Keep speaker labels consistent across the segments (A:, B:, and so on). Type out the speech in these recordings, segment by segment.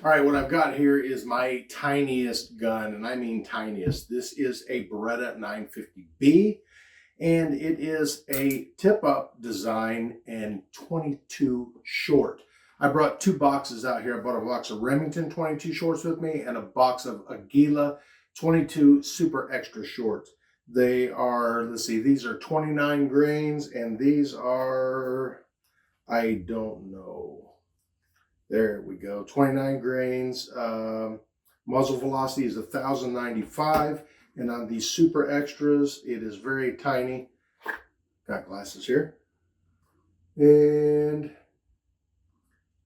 A: All right, what I've got here is my tiniest gun, and I mean tiniest. This is a Beretta 950B, and it is a tip-up design and 22 short. I brought two boxes out here. I bought a box of Remington 22 shorts with me and a box of Aguila 22 super extra shorts. They are, let's see, these are 29 grains, and these are, I don't know. There we go, 29 grains. Muzzle velocity is 1,095. And on these super extras, it is very tiny. Got glasses here. And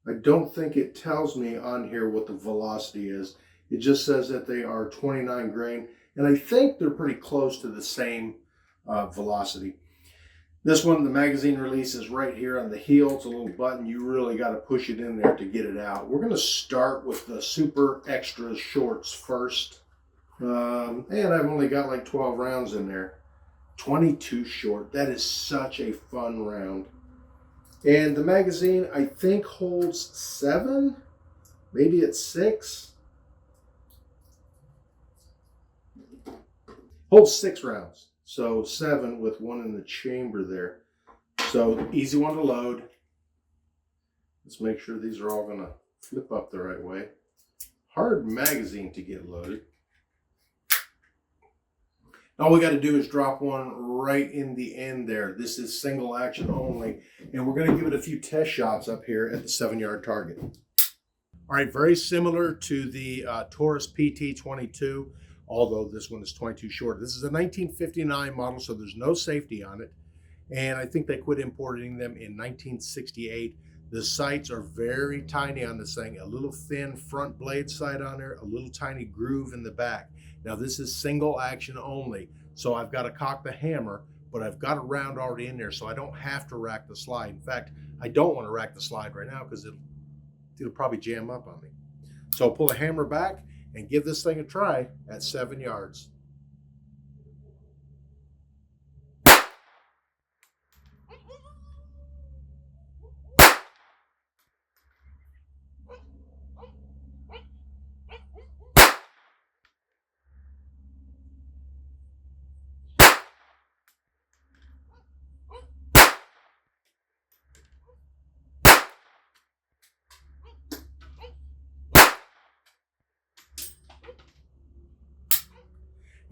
A: I don't think it tells me on here what the velocity is. It just says that they are 29 grain. And I think they're pretty close to the same velocity. This one, the magazine release is right here on the heel. It's a little button. You really got to push it in there to get it out. We're going to start with the super extra shorts first. And I've only got like 12 rounds in there. 22 short. That is such a fun round. And the magazine, I think, holds 7. Maybe it's 6. Holds 6 rounds. So 7 with 1 in the chamber there. So easy one to load. Let's make sure these are all going to flip up the right way. Hard magazine to get loaded. All we got to do is drop one right in the end there. This is single action only. And we're going to give it a few test shots up here at the 7-yard target. All right, very similar to the Taurus PT 22. Although this one is 22 short. This is a 1959 model, so there's no safety on it. And I think they quit importing them in 1968. The sights are very tiny on this thing. A little thin front blade sight on there, a little tiny groove in the back. Now this is single action only. So I've got to cock the hammer, but I've got a round already in there, so I don't have to rack the slide. In fact, I don't want to rack the slide right now because it'll probably jam up on me. So pull the hammer back and give this thing a try at 7 yards.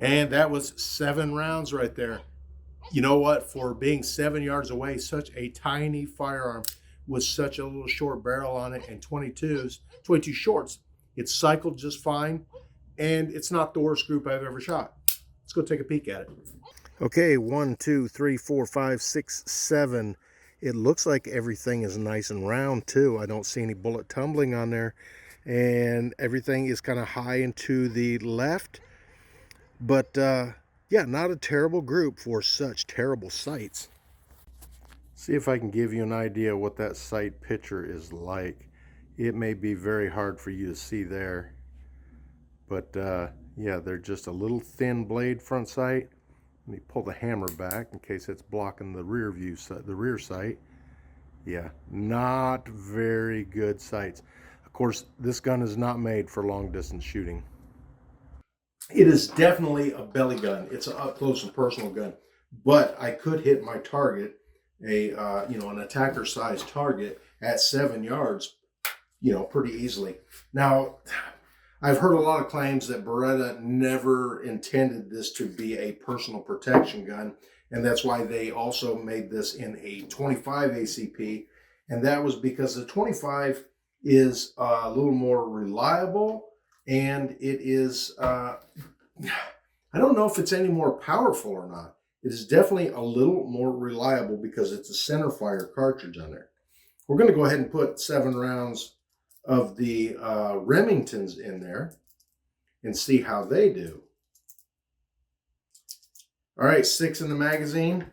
A: And that was 7 rounds right there. You know what? For being 7 yards away, such a tiny firearm with such a little short barrel on it and 22 shorts, it cycled just fine. And it's not the worst group I've ever shot. Let's go take a peek at it. Okay, 1, 2, 3, 4, 5, 6, 7. It looks like everything is nice and round too. I don't see any bullet tumbling on there. And everything is kind of high and to the left. But yeah, not a terrible group for such terrible sights. See if I can give you an idea what that sight picture is like. It may be very hard for you to see there. But yeah, they're just a little thin blade front sight. Let me pull the hammer back in case it's blocking the rear view, the rear sight. Yeah, not very good sights. Of course, this gun is not made for long distance shooting. It is definitely a belly gun. It's an up close and personal gun, but I could hit my target, an attacker sized target at 7 yards, pretty easily. Now, I've heard a lot of claims that Beretta never intended this to be a personal protection gun, and that's why they also made this in a 25 ACP, and that was because the 25 is a little more reliable. And it is, I don't know if it's any more powerful or not. It is definitely a little more reliable because it's a center fire cartridge on there. We're going to go ahead and put 7 rounds of the Remingtons in there and see how they do. All right, 6 in the magazine.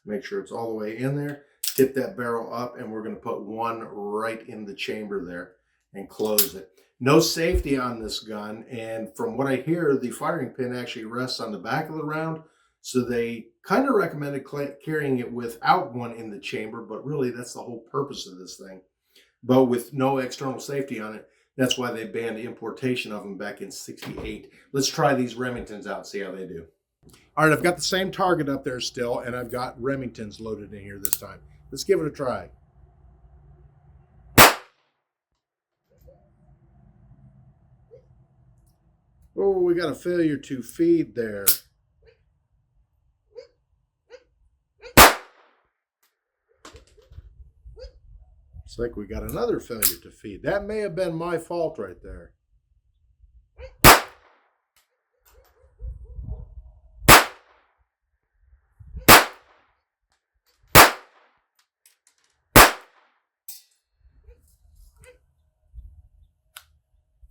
A: Make sure it's all the way in there. Tip that barrel up, and we're going to put 1 right in the chamber there and close it. No safety on this gun, and from what I hear, the firing pin actually rests on the back of the round, so they kind of recommended carrying it without one in the chamber, but really that's the whole purpose of this thing. but with no external safety on it. That's why they banned importation of them back in '68. Let's try these Remingtons out and see how they do. All right, I've got the same target up there still, and I've got Remingtons loaded in here this time. Let's give it a try. Oh, we got a failure to feed there. It's like we got another failure to feed. That may have been my fault right there.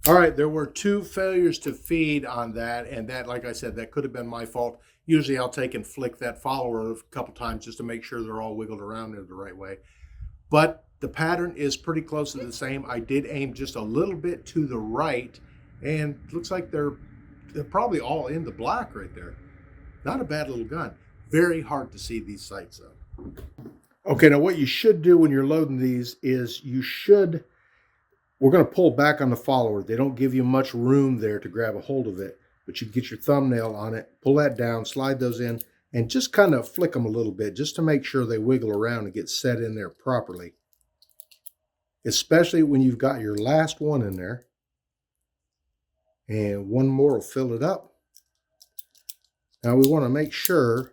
A: All right, there were 2 failures to feed on that, and that, like I said, that could have been my fault. Usually I'll take and flick that follower a couple times just to make sure they're all wiggled around there the right way. But the pattern is pretty close to the same. I did aim just a little bit to the right, and looks like they're probably all in the black right there. Not a bad little gun. Very hard to see these sights though. Okay, now what you should do when you're loading these is we're going to pull back on the follower. They don't give you much room there to grab a hold of it, but you get your thumbnail on it, pull that down, slide those in, and just kind of flick them a little bit just to make sure they wiggle around and get set in there properly. Especially when you've got your last one in there. And one more will fill it up. Now we want to make sure,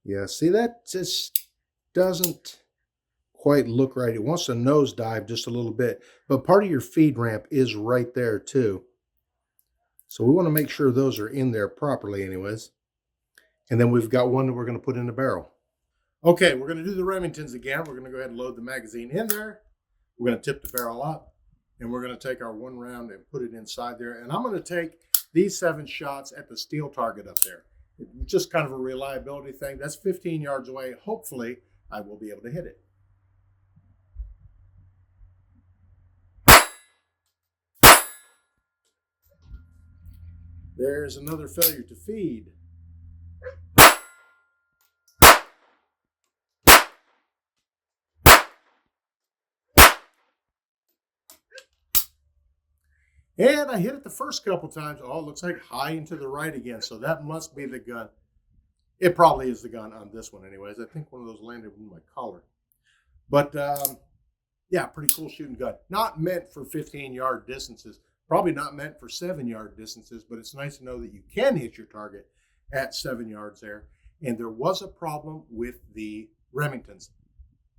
A: yeah, see that just doesn't quite look right. It wants to nosedive just a little bit, but part of your feed ramp is right there too. So we want to make sure those are in there properly anyways. And then we've got one that we're going to put in the barrel. Okay, we're going to do the Remingtons again. We're going to go ahead and load the magazine in there. We're going to tip the barrel up, and we're going to take our 1 round and put it inside there. And I'm going to take these 7 shots at the steel target up there. It's just kind of a reliability thing. That's 15 yards away. Hopefully, I will be able to hit it. There's another failure to feed. And I hit it the first couple times. Oh, it looks like high and to the right again. So that must be the gun. It probably is the gun on this one anyways. I think one of those landed in my collar. But yeah, pretty cool shooting gun. Not meant for 15-yard distances. Probably not meant for 7-yard distances, but it's nice to know that you can hit your target at 7 yards there. And there was a problem with the Remingtons.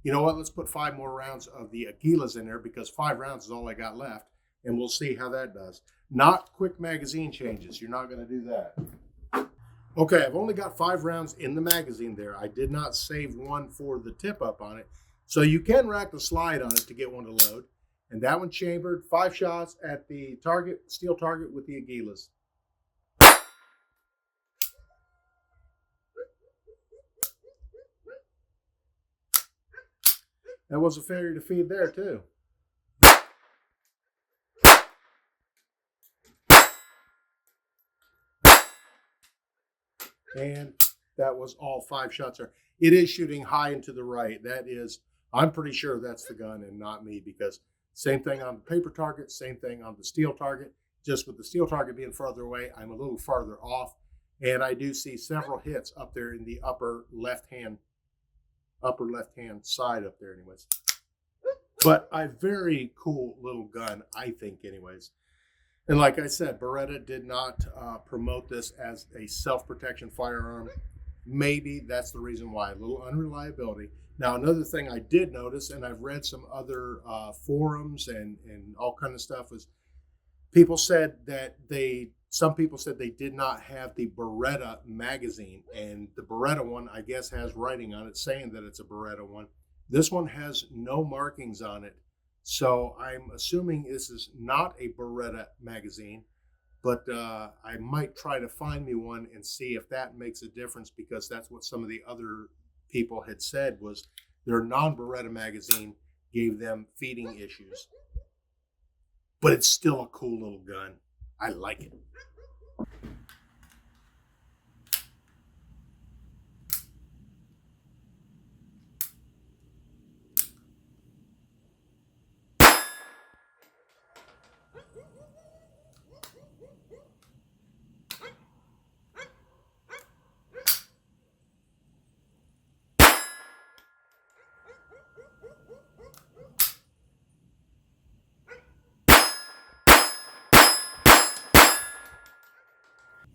A: You know what? Let's put 5 more rounds of the Aguilas in there because 5 rounds is all I got left. And we'll see how that does. Not quick magazine changes. You're not going to do that. Okay, I've only got 5 rounds in the magazine there. I did not save one for the tip-up on it. So you can rack the slide on it to get one to load. And that one chambered 5 shots at the target, steel target with the Aguilas. That was a failure to feed there too. And that was all 5 shots there. It is shooting high and to the right. That is, I'm pretty sure that's the gun and not me, because same thing on the paper target, same thing on the steel target. Just with the steel target being farther away, I'm a little farther off. And I do see several hits up there in the upper left hand side up there anyways. But a very cool little gun, I think anyways. And like I said, Beretta did not promote this as a self-protection firearm. Maybe that's the reason why, a little unreliability. Now, another thing I did notice, and I've read some other forums and all kind of stuff, is people said that some people said they did not have the Beretta magazine. And the Beretta one, I guess, has writing on it saying that it's a Beretta one. This one has no markings on it. So I'm assuming this is not a Beretta magazine, but I might try to find me one and see if that makes a difference, because that's what some of the other people had said was their non-Beretta magazine gave them feeding issues. But it's still a cool little gun. I like it.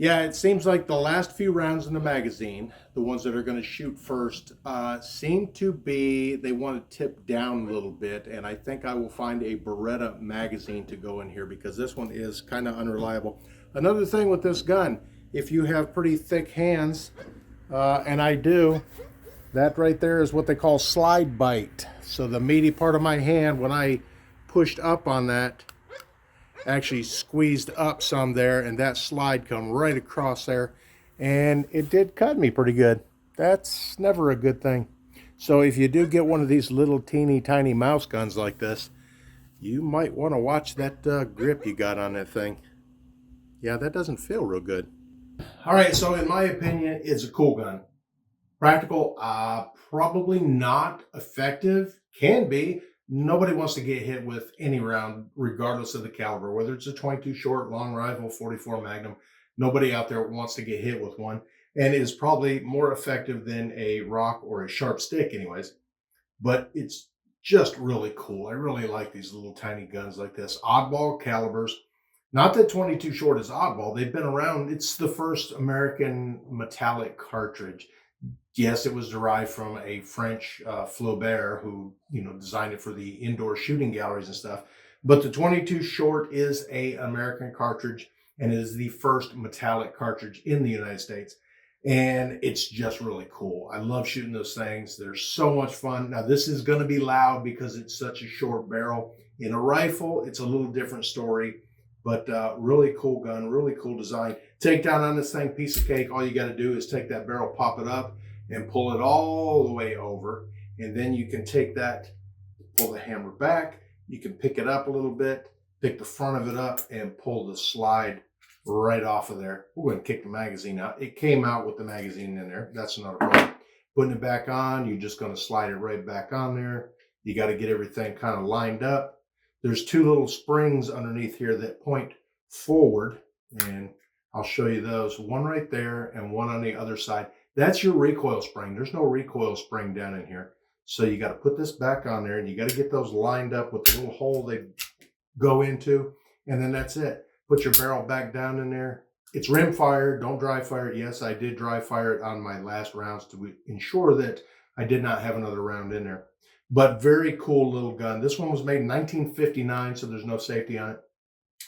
A: Yeah, it seems like the last few rounds in the magazine, the ones that are going to shoot first, seem to be, they want to tip down a little bit. And I think I will find a Beretta magazine to go in here because this one is kind of unreliable. Another thing with this gun, if you have pretty thick hands, and I do, that right there is what they call slide bite. So the meaty part of my hand, when I pushed up on that, actually squeezed up some there, and that slide come right across there, and it did cut me pretty good. That's never a good thing. So if you do get one of these little teeny tiny mouse guns like this, you might want to watch that grip you got on that thing. Yeah, that doesn't feel real good. All right, so in my opinion, it's a cool gun. Practical, probably not. Effective, can be. Nobody wants to get hit with any round, regardless of the caliber, whether it's a 22 short, long rifle, 44 Magnum. Nobody out there wants to get hit with one, and is probably more effective than a rock or a sharp stick anyways. But it's just really cool. I really like these little tiny guns like this. Oddball calibers. Not that 22 short is oddball. They've been around. It's the first American metallic cartridge. Yes, it was derived from a French Flaubert who, designed it for the indoor shooting galleries and stuff. But the 22 short is a American cartridge, and it is the first metallic cartridge in the United States. And it's just really cool. I love shooting those things. They're so much fun. Now, this is going to be loud because it's such a short barrel. In a rifle, it's a little different story, but really cool gun, really cool design. Takedown on this thing, piece of cake. All you got to do is take that barrel, pop it up, and pull it all the way over. And then you can take that, pull the hammer back. You can pick it up a little bit, pick the front of it up, and pull the slide right off of there. We're going to kick the magazine out. It came out with the magazine in there. That's not a problem. Putting it back on, you're just going to slide it right back on there. You got to get everything kind of lined up. There's two little springs underneath here that point forward, and I'll show you those. One right there and one on the other side. That's your recoil spring. There's no recoil spring down in here. So you got to put this back on there, and you got to get those lined up with the little hole they go into, and then that's it. Put your barrel back down in there. It's rim fire. Don't dry fire it. Yes, I did dry fire it on my last rounds to ensure that I did not have another round in there. But very cool little gun. This one was made in 1959, so there's no safety on it.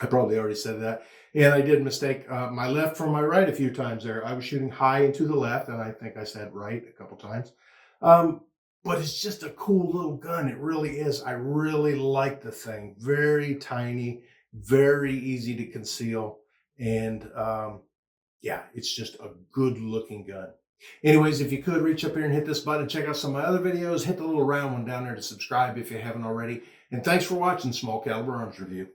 A: I probably already said that. And I did mistake my left from my right a few times there. I was shooting high and to the left, and I think I said right a couple times. But it's just a cool little gun. It really is. I really like the thing. Very tiny, very easy to conceal. And yeah, it's just a good looking gun. Anyways, if you could reach up here and hit this button, check out some of my other videos, hit the little round one down there to subscribe if you haven't already. And thanks for watching Small Caliber Arms Review.